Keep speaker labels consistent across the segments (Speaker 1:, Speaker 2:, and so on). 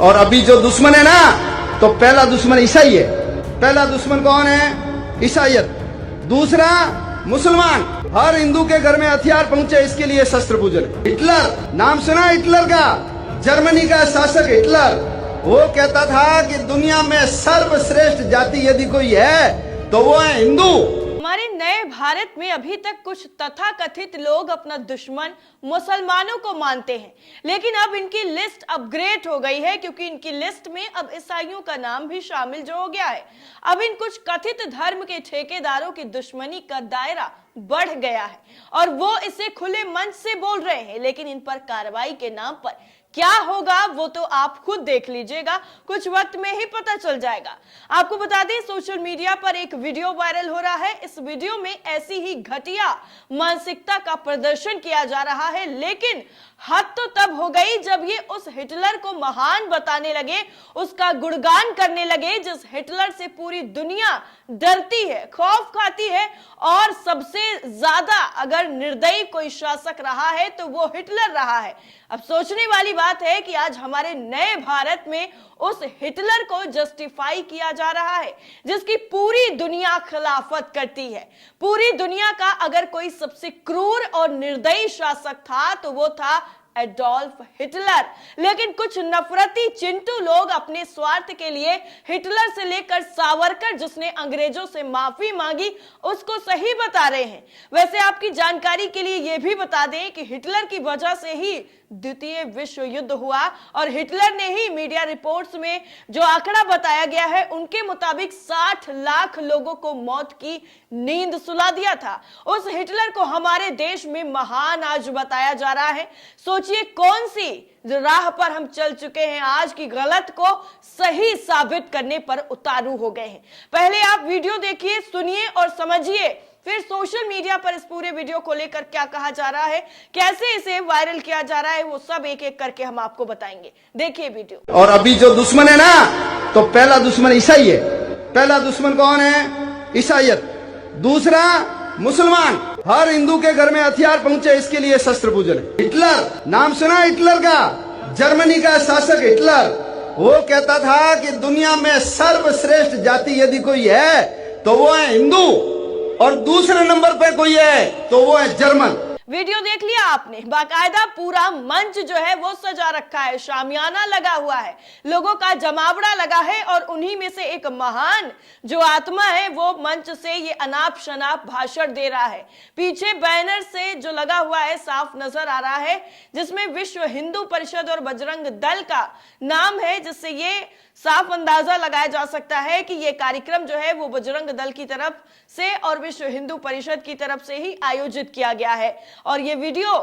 Speaker 1: और अभी जो दुश्मन है ना, तो पहला दुश्मन ईसाई है। पहला दुश्मन कौन है? ईसाइयत। दूसरा मुसलमान। हर हिंदू के घर में हथियार पहुंचे, इसके लिए शस्त्र पूजन। हिटलर नाम सुना? हिटलर का, जर्मनी का शासक हिटलर, वो कहता था कि दुनिया में सर्वश्रेष्ठ जाति यदि कोई है तो वो है हिंदू।
Speaker 2: हमारे नए भारत में अभी तक कुछ तथाकथित लोग अपना दुश्मन मुसलमानों को मानते हैं, लेकिन अब इनकी लिस्ट अपग्रेड हो गई है, क्योंकि इनकी लिस्ट में अब ईसाइयों का नाम भी शामिल जो हो गया है। अब इन कुछ कथित धर्म के ठेकेदारों की दुश्मनी का दायरा बढ़ गया है और वो इसे खुले मंच से बोल रहे हैं, लेकिन इन पर कार्रवाई के नाम पर क्या होगा वो तो आप खुद देख लीजिएगा, कुछ वक्त में ही पता चल जाएगा। आपको बता दें, सोशल मीडिया पर एक वीडियो वायरल हो रहा है। इस वीडियो में ऐसी ही घटिया मानसिकता का प्रदर्शन किया जा रहा है, लेकिन हद तो तब हो गई जब ये उस हिटलर को महान बताने लगे, उसका गुणगान करने लगे जिस हिटलर से पूरी दुनिया डरती है, खौफ खाती है, और सबसे ज्यादा अगर निर्दयी कोई शासक रहा है तो वो हिटलर रहा है। अब सोचने वाली बात है कि आज हमारे नए भारत में उस हिटलर को जस्टिफाई किया जा रहा है जिसकी पूरी दुनिया खिलाफत करती है। पूरी दुनिया का अगर कोई सबसे क्रूर और निर्दयी शासक था तो वो था एडोल्फ हिटलर, लेकिन कुछ नफरती चिंटू लोग अपने स्वार्थ के लिए हिटलर से लेकर सावरकर जिसने अंग्रेजों से माफी मांगी उसको सही बता रहे हैं। वैसे आपकी जानकारी के लिए यह भी बता दें कि हिटलर की वजह से ही द्वितीय विश्व युद्ध हुआ और हिटलर ने ही मीडिया रिपोर्ट्स में जो आंकड़ा बताया गया है उनके मुताबिक 60 लाख लोगों को मौत की नींद सुला दिया था। उस हिटलर को हमारे देश में महान आज बताया जा रहा है। सोचिए कौन सी राह पर हम चल चुके हैं, आज की गलत को सही साबित करने पर उतारू हो गए हैं। पहले आप वीडियो देखिए, सुनिए और समझिए, फिर सोशल मीडिया पर इस पूरे वीडियो को लेकर क्या कहा जा रहा है, कैसे इसे वायरल किया जा रहा है, वो सब एक एक करके हम आपको बताएंगे। देखिए वीडियो।
Speaker 1: और अभी जो दुश्मन है ना, तो पहला दुश्मन ईसाई है। पहला दुश्मन कौन है? ईसाइयत। दूसरा मुसलमान। हर हिंदू के घर में हथियार पहुंचे, इसके लिए शस्त्र पूजन। हिटलर नाम सुना? हिटलर का, जर्मनी का शासक हिटलर, वो कहता था कि दुनिया में सर्वश्रेष्ठ जाति यदि कोई है तो वो है हिंदू, और दूसरे नंबर पे कोई है तो वो है जर्मन।
Speaker 2: वीडियो देख लिया आपने, बाकायदा पूरा मंच जो है वो सजा रखा है, शामियाना लगा हुआ है, लोगों का जमावड़ा लगा है और उन्हीं में से एक महान जो आत्मा है वो मंच से ये अनाप शनाप भाषण दे रहा है। पीछे बैनर से जो लगा हुआ है साफ नजर आ रहा है, जिसमें विश्व हिंदू परिषद और बजरंग दल का नाम है, जिससे ये साफ अंदाजा लगाया जा सकता है कि ये कार्यक्रम जो है वो बजरंग दल की तरफ से और विश्व हिंदू परिषद की तरफ से ही आयोजित किया गया है और ये वीडियो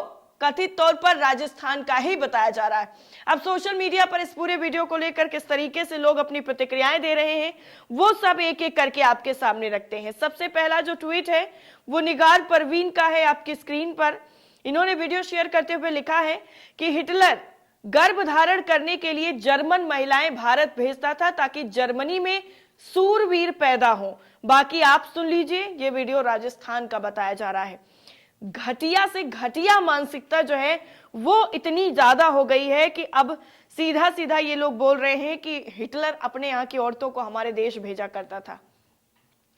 Speaker 2: कथित तौर पर राजस्थान का ही बताया जा रहा है। अब सोशल मीडिया पर इस पूरे वीडियो को लेकर किस तरीके से लोग अपनी प्रतिक्रियाएं दे रहे हैं वो सब एक एक करके आपके सामने रखते हैं। सबसे पहला जो ट्वीट है वो निगार परवीन का है, आपकी स्क्रीन पर इन्होंने वीडियो शेयर करते हुए लिखा है कि हिटलर गर्भ धारण करने के लिए जर्मन महिलाएं भारत भेजता था ताकि जर्मनी में सूरवीर पैदा हो। बाकी आप सुन लीजिए, ये वीडियो राजस्थान का बताया जा रहा है। घटिया से घटिया मानसिकता जो है वो इतनी ज्यादा हो गई है कि अब सीधा सीधा ये लोग बोल रहे हैं कि हिटलर अपने यहाँ की औरतों को हमारे देश भेजा करता था।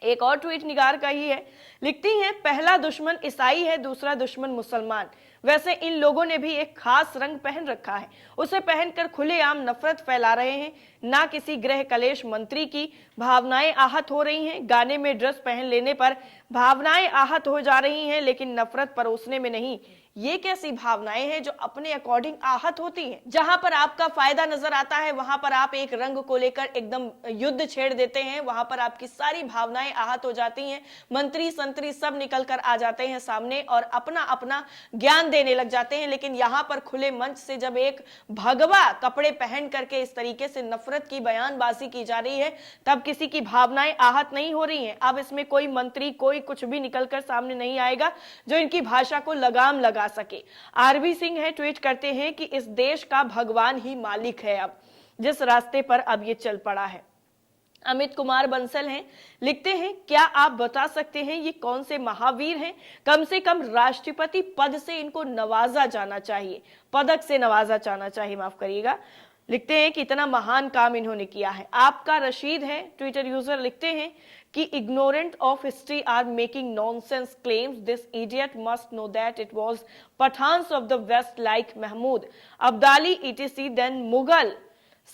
Speaker 2: एक और ट्वीट निगार का ही है, लिखती हैं पहला दुश्मन ईसाई है, दूसरा दुश्मन मुसलमान। वैसे इन लोगों ने भी एक खास रंग पहन रखा है, उसे पहनकर खुलेआम नफरत फैला रहे हैं। ना किसी गृह कलेश मंत्री की भावनाएं आहत हो रही हैं, गाने में ड्रेस पहन लेने पर भावनाएं आहत हो जा रही हैं, लेकिन नफरत परोसने में नहीं। ये कैसी भावनाएं हैं जो अपने अकॉर्डिंग आहत होती हैं? जहां पर आपका फायदा नजर आता है वहां पर आप एक रंग को लेकर एकदम युद्ध छेड़ देते हैं, वहां पर आपकी सारी भावनाएं आहत हो जाती हैं। मंत्री संतरी सब निकल कर आ जाते हैं सामने और अपना अपना ज्ञान देने लग जाते हैं, लेकिन यहाँ पर खुले मंच से जब एक भगवा कपड़े पहन करके इस तरीके से नफरत की बयानबाजी की जा रही है तब किसी की भावनाएं आहत नहीं हो रही हैं। अब इसमें कोई मंत्री कोई कुछ भी निकलकर सामने नहीं आएगा जो इनकी भाषा को लगाम लगा सके। आरबी सिंह है, ट्वीट करते हैं कि इस देश का भगवान ही मालिक है, अब जिस रास्ते पर अब ये चल पड़ा है। अमित कुमार बंसल हैं, लिखते हैं क्या आप बता सकते हैं ये कौन से महावीर हैं? कम से कम राष्ट्रपति पद से इनको नवाजा जाना चाहिए, पदक से नवाजा जाना चाहिए, माफ करिएगा। लिखते हैं कि इतना महान काम इन्होंने किया है। आपका रशीद है ट्विटर यूजर, लिखते हैं कि ignorant of history are making nonsense claims. This idiot must know that it was Pathans of the West like Mahmud, Abdali, etc. then Mughal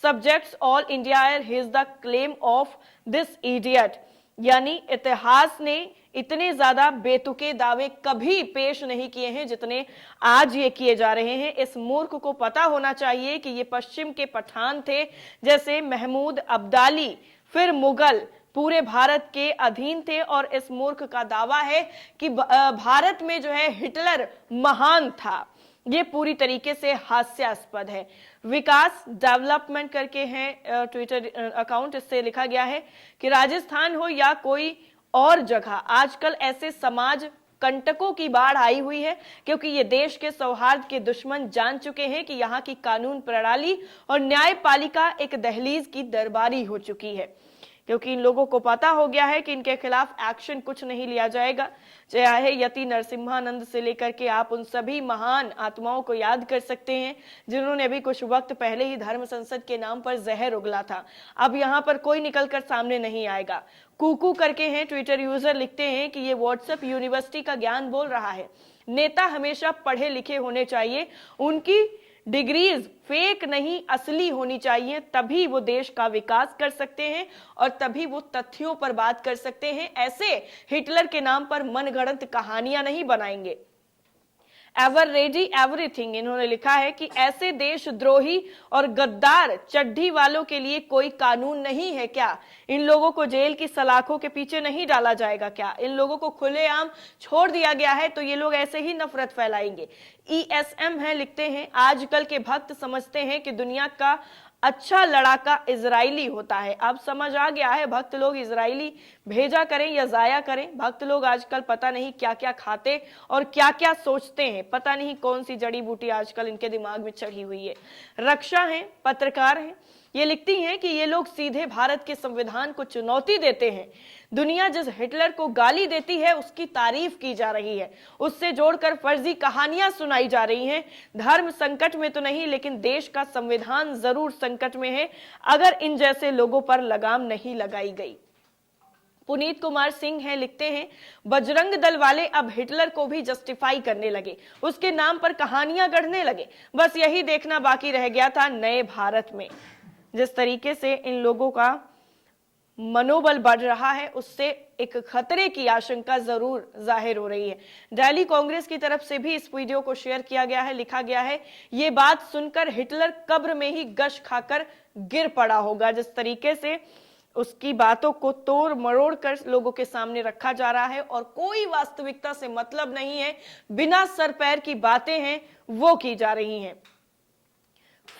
Speaker 2: subjects all India. Here's the claim of this idiot. यानी इतिहास ने इतने ज्यादा बेतुके दावे कभी पेश नहीं किए हैं जितने आज ये किए जा रहे हैं। इस मूर्ख को पता होना चाहिए कि ये पश्चिम के पठान थे, जैसे महमूद, अब्दाली, फिर मुगल पूरे भारत के अधीन थे। और इस मूर्ख का दावा है कि भारत में जो है हिटलर महान था। ये पूरी तरीके से हास्यास्पद है। विकास डेवलपमेंट करके हैं ट्विटर अकाउंट, इससे लिखा गया है कि राजस्थान हो या कोई और जगह, आजकल ऐसे समाज कंटकों की बाढ़ आई हुई है, क्योंकि ये देश के सौहार्द के दुश्मन जान चुके हैं कि यहाँ की कानून प्रणाली और न्यायपालिका एक दहलीज की दरबारी हो चुकी है। क्योंकि इन लोगों को पता हो गया है कि इनके खिलाफ एक्शन कुछ नहीं लिया जाएगा। चाहे यति नरसिम्हानंद से लेकर के आप उन सभी महान आत्माओं को याद कर सकते हैं जिन्होंने अभी कुछ वक्त पहले ही धर्म संसद के नाम पर जहर उगला था। अब यहाँ पर कोई निकलकर सामने नहीं आएगा। कुकू करके हैं ट्विटर यूजर, लिखते हैं कि ये व्हाट्सएप यूनिवर्सिटी का ज्ञान बोल रहा है। नेता हमेशा पढ़े लिखे होने चाहिए, उनकी डिग्रीज फेक नहीं असली होनी चाहिए, तभी वो देश का विकास कर सकते हैं और तभी वो तथ्यों पर बात कर सकते हैं। ऐसे हिटलर के नाम पर मनगढ़ंत कहानियां नहीं बनाएंगे। एवर रेडी एवरीथिंग इन्होंने लिखा है कि ऐसे देशद्रोही और गद्दार चड्ढी वालों के लिए कोई कानून नहीं है क्या? इन लोगों को जेल की सलाखों के पीछे नहीं डाला जाएगा क्या? इन लोगों को खुलेआम छोड़ दिया गया है तो ये लोग ऐसे ही नफरत फैलाएंगे। ESM है, लिखते हैं आजकल के भक्त समझते हैं कि दुनिया का अच्छा लड़ाका इजरायली होता है। अब समझ आ गया है भक्त लोग इजरायली भेजा करें या जाया करें। भक्त लोग आजकल पता नहीं क्या क्या खाते और क्या क्या सोचते हैं, पता नहीं कौन सी जड़ी बूटी आजकल इनके दिमाग में चढ़ी हुई है। रक्षा है, पत्रकार है, ये लिखती हैं कि ये लोग सीधे भारत के संविधान को चुनौती देते हैं। दुनिया जिस हिटलर को गाली देती है उसकी तारीफ की जा रही है, उससे जोड़कर फर्जी कहानियां सुनाई जा रही हैं। धर्म संकट में तो नहीं, लेकिन देश का संविधान जरूर संकट में है अगर इन जैसे लोगों पर लगाम नहीं लगाई गई। पुनीत कुमार सिंह है, लिखते हैं बजरंग दल वाले अब हिटलर को भी जस्टिफाई करने लगे, उसके नाम पर कहानियां गढ़ने लगे। बस यही देखना बाकी रह गया था नए भारत में। जिस तरीके से इन लोगों का मनोबल बढ़ रहा है उससे एक खतरे की आशंका जरूर जाहिर हो रही है। दिल्ली कांग्रेस की तरफ से भी इस वीडियो को शेयर किया गया है, लिखा गया है ये बात सुनकर हिटलर कब्र में ही गश खाकर गिर पड़ा होगा। जिस तरीके से उसकी बातों को तोड़ मरोड़ कर लोगों के सामने रखा जा रहा है और कोई वास्तविकता से मतलब नहीं है, बिना सर पैर की बातें हैं वो की जा रही हैं।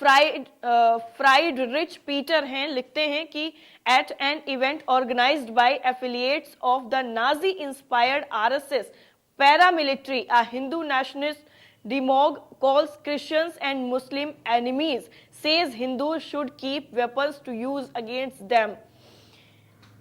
Speaker 2: फ्राइड रिच पीटर हैं, लिखते हैं कि at an event organised by affiliates of the Nazi inspired RSS paramilitary, a Hindu nationalist demagogue calls Christians and Muslim enemies, says Hindus should keep weapons to use against them।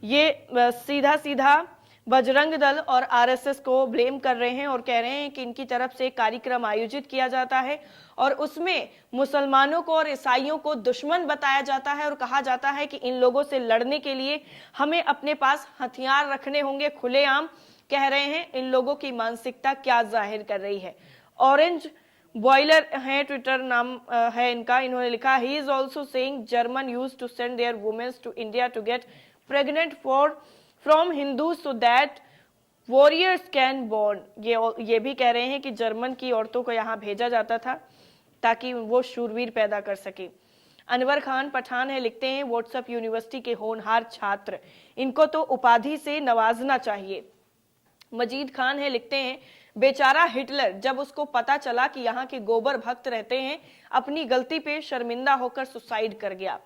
Speaker 2: ये सीधा सीधा बजरंग दल और RSS को blame कर रहे हैं और कह रहे हैं कि इनकी तरफ से कार्यक्रम आयोजित किया जाता है और उसमें मुसलमानों को और ईसाइयों को दुश्मन बताया जाता है और कहा जाता है कि इन लोगों से लड़ने के लिए हमें अपने पास हथियार रखने होंगे। खुलेआम कह रहे हैं, इन लोगों की मानसिकता क्या जाहिर कर रही है। ऑरेंज बॉयलर है, ट्विटर नाम है इनका, इन्होंने लिखा he is also saying German used to send their womens to India to get pregnant from Hindus so that warriors can born. ये भी कह रहे हैं कि जर्मन की औरतों को यहाँ भेजा जाता था ताकि वो शूरवीर पैदा कर सके। अनवर खान पठान है, लिखते हैं व्हाट्सएप यूनिवर्सिटी के होनहार छात्र, इनको तो उपाधि से नवाजना चाहिए। मजीद खान है, लिखते हैं बेचारा हिटलर जब उसको पता चला कि यहाँ के गोबर भक्त रहते हैं अपनी गलती पे शर्मिंदा होकर सुसाइड कर गया।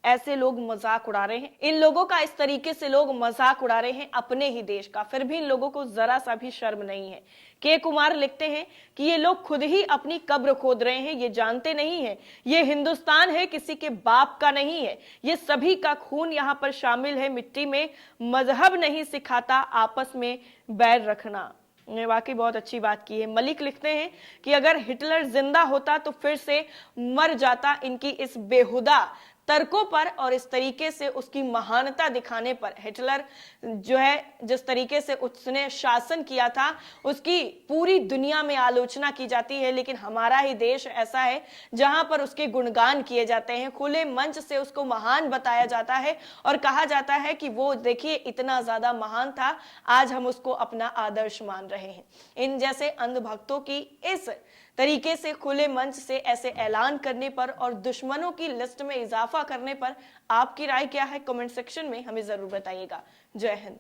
Speaker 2: ऐसे लोग मजाक उड़ा रहे हैं, इन लोगों का इस तरीके से लोग मजाक उड़ा रहे हैं अपने ही देश का, फिर भी इन लोगों को जरा सा भी शर्म नहीं है। के कुमार लिखते हैं कि ये लोग खुद ही अपनी कब्र खोद रहे हैं, ये जानते नहीं है ये हिंदुस्तान है, किसी के बाप का नहीं है, ये सभी का खून यहाँ पर शामिल है मिट्टी में। मजहब नहीं सिखाता आपस में बैर रखना। ने वाकई बहुत अच्छी बात की है। मलिक लिखते हैं कि अगर हिटलर जिंदा होता तो फिर से मर जाता इनकी इस बेहुदा तर्कों पर और इस तरीके से उसकी महानता दिखाने पर। हिटलर जो है जिस तरीके से उसने शासन किया था उसकी पूरी दुनिया में आलोचना की जाती है, लेकिन हमारा ही देश ऐसा है जहां पर उसके गुणगान किए जाते हैं, खुले मंच से उसको महान बताया जाता है और कहा जाता है कि वो देखिए इतना ज्यादा महान था, आज हम उसको अपना आदर्श मान रहे हैं। इन जैसे अंधभक्तों की इस तरीके से खुले मंच से ऐसे ऐलान करने पर और दुश्मनों की लिस्ट में इजाफा करने पर आपकी राय क्या है? कमेंट सेक्शन में हमें जरूर बताइएगा। जय हिंद।